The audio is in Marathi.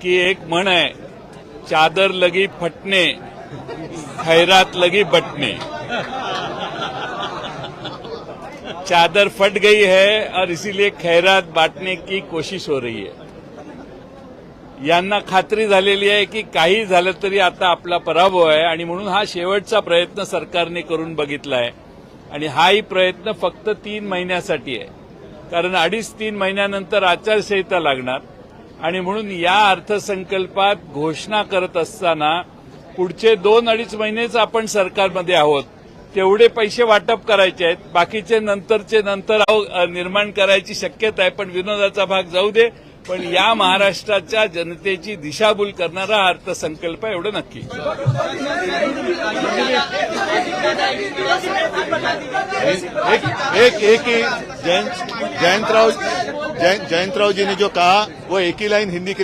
की एक म्हण है, चादर लगी फटने खैरात लगी बटने। चादर फट गई है और इसीलिए खैरात बांटने की कोशिश हो रही है। यांना खात्री झालेली आहे की काही झालं तरी आता आपला पराभव आहे आणि म्हणून हा शेवटचा प्रयत्न सरकारने करून बघितला आहे आणि हाही प्रयत्न फक्त 3 महिन्यासाठी आहे, कारण 2.5-3 महिन्यानंतर आचारसंहिता लागणार आणि म्हणून या अर्थसंकल्पात घोषणा करत असताना पुढचे 2-2.5 महिनेच आपण सरकारमध्ये आहोत, तेवढे पैसे वाटप करायचे आहेत, बाकीचे नंतरचे नंतर निर्माण करायची शक्यता आहे। पण विनोदाचा भाग जाऊ दे, पण या महाराष्ट्राच्या जनतेची दिशाभूल करणारा हा अर्थसंकल्प एवढं नक्की। एक ही जयंतराव जी ने जो कहा वो एक ही लाइन हिंदी के